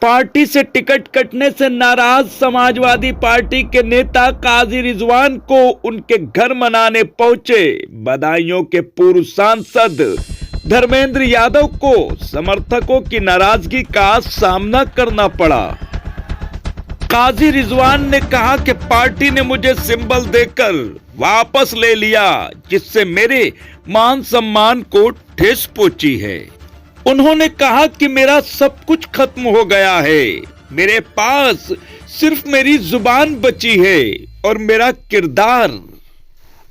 Party से ticket कटने से नाराज समाजवादी पार्टी के नेता काजी रिजवान को उनके घर मनाने पहुंचे बदायूं के पूर्व सांसद धर्मेंद्र यादव को समर्थकों की नाराजगी का सामना करना पड़ा। काजी रिजवान ने कहा कि पार्टी ने मुझे सिंबल देकर वापस ले लिया, जिससे मेरे मान सम्मान को ठेस पहुंची है। उन्होंने कहा कि मेरा सब कुछ खत्म हो गया है, मेरे पास सिर्फ मेरी जुबान बची है और मेरा किरदार।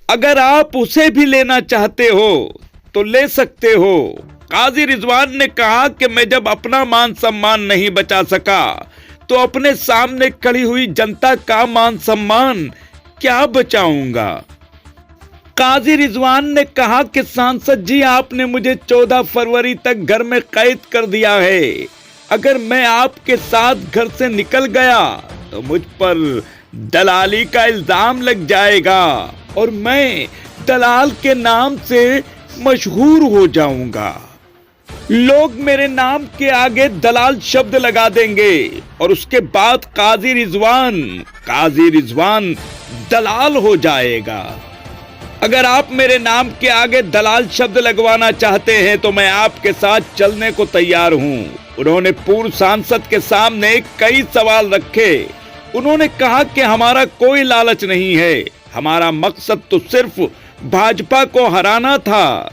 अगर आप उसे भी लेना चाहते हो तो ले सकते हो। काजी रिजवान ने कहा कि मैं जब अपना मान सम्मान नहीं बचा सका तो अपने सामने खड़ी हुई जनता का मान सम्मान क्या बचाऊंगा। काजी रिजवान ने कहा कि सांसद जी, आपने मुझे 14 फरवरी तक घर में कैद कर दिया है। अगर मैं आपके साथ घर से निकल गया तो मुझ पर दलाली का इल्जाम लग जाएगा और मैं दलाल के नाम से मशहूर हो जाऊंगा। लोग मेरे नाम के आगे दलाल शब्द लगा देंगे और उसके बाद काजी रिजवान दलाल हो जाएगा। अगर आप मेरे नाम के आगे दलाल शब्द लगवाना चाहते हैं तो मैं आपके साथ चलने को तैयार हूं। उन्होंने पूर्व सांसद के सामने कई सवाल रखे। उन्होंने कहा कि हमारा कोई लालच नहीं है, हमारा मकसद तो सिर्फ भाजपा को हराना था।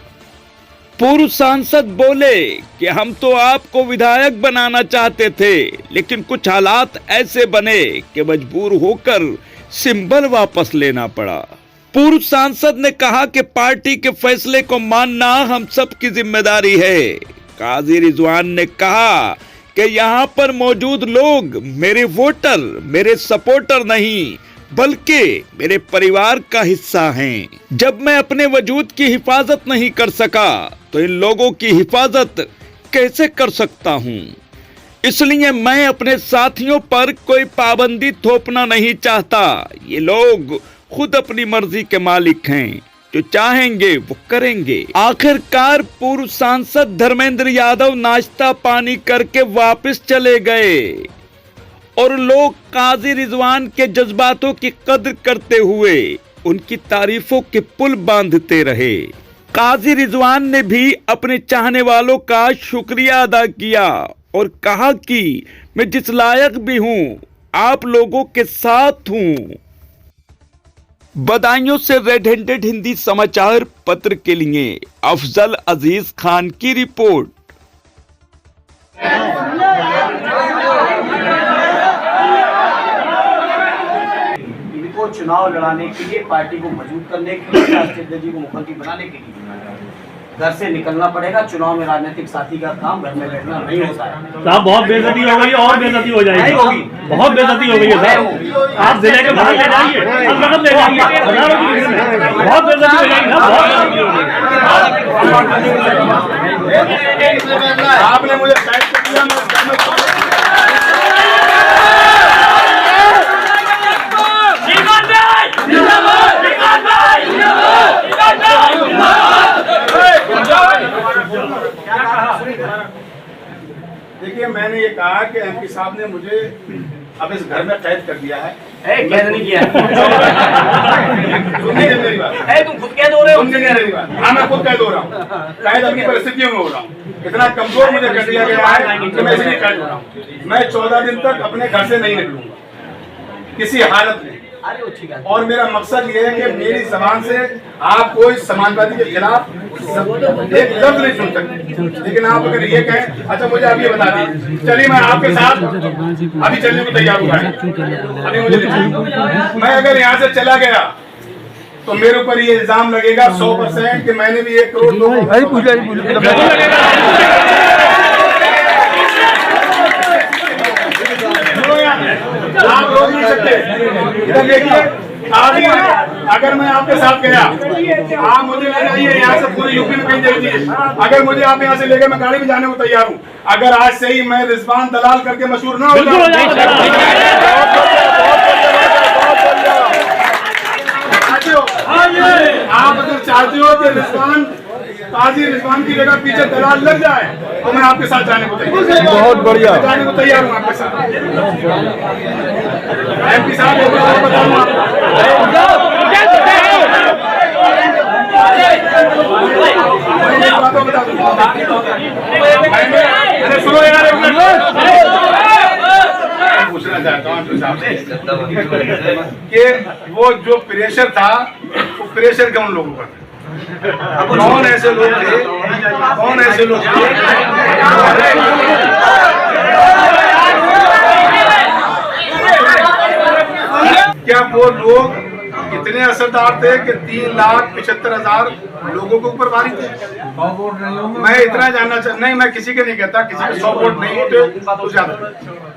पूर्व सांसद बोले कि हम तो आपको विधायक बनाना चाहते थे, लेकिन कुछ हालात ऐसे बने कि मजबूर होकर सिंबल वापस लेना पड़ा। पूर्व सांसद ने कहा कि पार्टी के फैसले को मानना हम सब की जिम्मेदारी है। काजी रिजवान ने कहा कि यहाँ पर मौजूद लोग मेरे वोटर, मेरे सपोर्टर नहीं बल्कि मेरे परिवार का हिस्सा हैं। जब मैं अपने वजूद की हिफाजत नहीं कर सका तो इन लोगों की हिफाजत कैसे कर सकता हूँ। इसलिए मैं अपने साथियों पर कोई पाबंदी थोपना नहीं चाहता। ये लोग खुद अपनी मर्जी के मालिक हैं, जो चाहेंगे वो करेंगे। आखिरकार पूर्व सांसद धर्मेंद्र यादव नाश्ता पानी करके वापस चले गए और लोग काजी रिजवान के जज्बातों की कद्र करते हुए उनकी तारीफों के पुल बांधते रहे। काजी रिजवान ने भी अपने चाहने वालों का शुक्रिया अदा किया और कहा कि मैं जिस लायक भी हूं, आप लोगों के साथ हूं। बदायूं से रेड हैंडेड हिंदी समाचार पत्र के लिए अफजल अजीज खान की रिपोर्ट। इनको चुनाव लड़ाने के लिए, पार्टी को मजबूत करने के लिए, राष्ट्रीय अध्यक्ष जी को मुखर्जी बनाने के लिए घर से निकलना पड़ेगा। चुनाव में राजनीतिक साथी का काम घर में बैठना नहीं होता है। साहब बहुत बेइज्जती हो गई और बेइज्जती हो जाएगी। बहुत बेइज्जती हो गई है साहब। आप जिले के बाहर ले जाइए, हम नकद ले जाएंगे। बहुत बेइज्जती हो जाएगी, आपने मुझे टाइट कर दिया। देखिए, मैंने ये कहा कि एमपी साहब ने मुझे अब इस घर में कैद कर दिया है। कैद नहीं किया मेरी बात तुम खुद कैद हो रहे हो। हाँ, मैं खुद कैद हो रहा हूँ। कैद अपनी परिस्थितियों में हो रहा हूँ। इतना कमजोर मुझे कर दिया गया है कि मैं इसलिए कैद हो रहा हूँ। मैं 14 दिन तक अपने घर से नहीं निकलूंगा किसी हालत में। और मेरा मकसद ये है कि मेरी जबान से आप कोई समाजवादी के खिलाफ एक लफ्ज नहीं सुन सकते। लेकिन आप अगर ये कहें, अच्छा मुझे आप ये बता दीजिए, चलिए मैं आपके साथ अभी चलने को तैयार हुआ है। अभी मुझे मैं अगर यहाँ से चला गया तो मेरे ऊपर ये इल्जाम लगेगा 100% कि मैंने भी 1 करोड़ आप रोक नहीं सकते। इधर देखिए, अभी अगर मैं आपके साथ गया, आप मुझे ले जाइए यहाँ से, पूरे यूपी में कहीं दे दीजिए। अगर मुझे आप यहाँ से लेकर मैं गाड़ी में जाने को तैयार हूँ। अगर आज से ही मैं रिजवान दलाल करके मशहूर ना हो आप अगर चाहते हो कि रिजवान काजी रिजवान की जगह पीछे दलाल लग जाए तो मैं आपके साथ जाने को तैयार हूं। बहुत बढ़िया। जाने को तैयार हूँ आपके साथ। MP साहब एक बात बताऊं आपको, बता दूं, सुनो यार, पूछना चाहता हूँ MP साहब से कि वो जो प्रेशर था वो प्रेशर क्यों उन लोगों पर? कौन ऐसे लोग थे, कौन ऐसे लोग थे? क्या वो लोग इतने असरदार थे कि 3,75,000 लोगों के ऊपर भारी थे? मैं इतना जानना नहीं, मैं किसी के नहीं कहता, किसी के 100 वोट नहीं होते तो ज्यादा।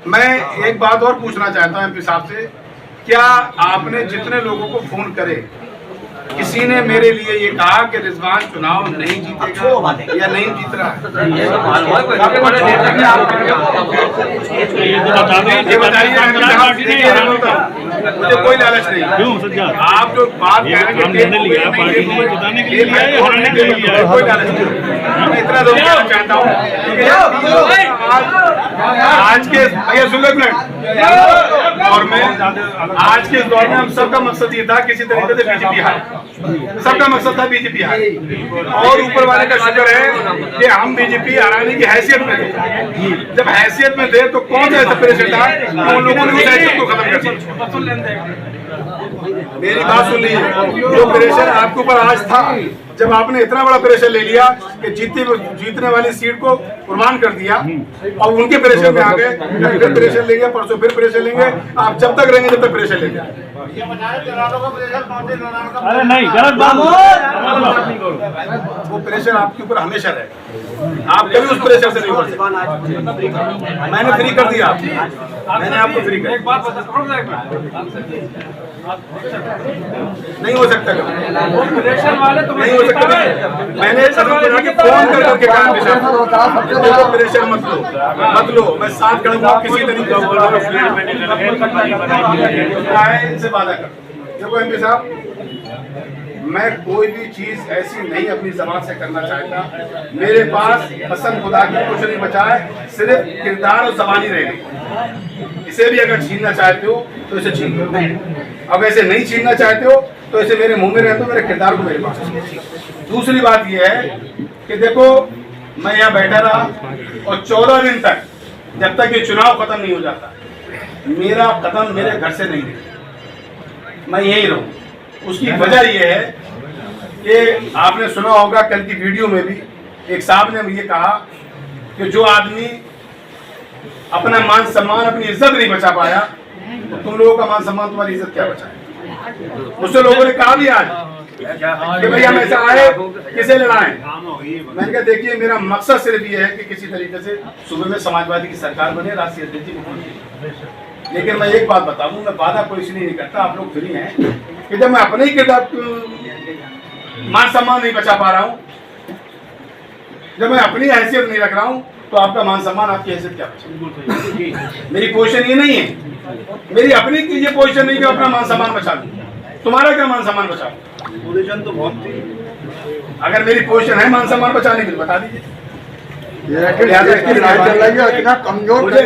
मैं एक बात और पूछना चाहता हूँ MP साहब से, क्या आपने जितने लोगों को फोन करे किसी ने मेरे लिए ये कहा कि रिजवान चुनाव नहीं जीतेगा या नहीं जीत रहा है? ये बताइए, मुझे कोई लालच नहीं। आप जो बात कह रहे हैं कोई लालच नहीं, मैं इतना जरूर कहना चाहता हूँ आज के भैया सुन लो एक मिनट, और मैं आज के दौर में हम सबका मकसद ये था किसी तरीके से बीजेपी हारे, सबका मकसद था बीजेपी हारे, और ऊपर वाले का शुक्र है कि हम बीजेपी हराने की हैसियत में थे। जब हैसियत में थे तो कौन सा ऐसा प्रेशर था कि उन लोगों ने उस हैसियत को खत्म कर दिया? मेरी बात सुन लीजिए, जो प्रेशर आपके ऊपर आज था, जब आपने इतना बड़ा प्रेशर ले लिया कि जीतने वाली सीट को कुर्बान कर दिया और उनके प्रेशर में आ गए, फिर प्रेशर लेंगे, परसों फिर प्रेशर लेंगे, आप जब तक रहेंगे जब तक प्रेशर लेंगे। अरे नहीं, गलत बात। वो प्रेशर आपके ऊपर हमेशा रहेगा, आप कभी उस प्रेशर से नहीं उबर सकते। मैंने फ्री कर दिया, मैंने आपको फ्री कर दिया, नहीं हो सकता नहीं हो सकता। मैंने फोन कर करके कहा प्रेशर मत लो, मैं साथ खड़ा हूं, किसी तरीके से वादा कर। देखो MP साहब, मैं कोई भी चीज ऐसी नहीं अपनी जबान से करना चाहता। मेरे पास कसम खुदा की कुछ नहीं बचा है, सिर्फ किरदार और जबानी रह गई। इसे भी अगर छीनना चाहते हो तो इसे छीन लो, अब ऐसे नहीं छीनना चाहते हो तो ऐसे मेरे मुंह में रहते हो, मेरे किरदार को मेरे पास। दूसरी बात यह है कि देखो, मैं यहाँ बैठा रहा और 14 दिन तक, जब तक ये चुनाव खत्म नहीं हो जाता, मेरा कदम मेरे घर से नहीं निकलेगा, मैं यहीं रहूं। उसकी वजह यह है कि आपने सुना होगा कल की वीडियो में भी एक साहब ने ये कहा कि जो आदमी अपना मान सम्मान, अपनी इज्जत नहीं बचा पाया, तो तुम लोगों का मान सम्मान, तुम्हारी इज्जत क्या बचाए? मुझसे लोगों ने कहा भी आज कि भैया हम ऐसा आए किसे लड़ाएं। मैंने कहा देखिए, मेरा मकसद सिर्फ ये है कि किसी तरीके से सूबे में समाजवादी की सरकार बने, राष्ट्रीय अध्यक्ष जी मुख्यमंत्री। लेकिन मैं एक बात बता दूं, मैं वादा कोई इसलिए नहीं करता, आप लोग फ्री हैं, कि जब मैं अपने ही किरदार मान सम्मान नहीं बचा पा रहा हूं, जब मैं अपनी हैसियत नहीं रख रहा हूं, तो आपका मान सम्मान, आपकी हैसियत क्या बचा? मेरी पोजीशन ये नहीं है, मेरी अपनी ये पोजीशन नहीं कि अपना मान सम्मान बचा लूं। तुम्हारा क्या मान सम्मान बचा? पोजीशन तो बहुत थी, अगर मेरी पोजीशन है मान सम्मान बचाने की, बता दीजिए। इतना कमजोर मेरे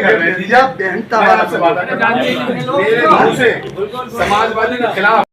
मुंह से समाजवादी के खिलाफ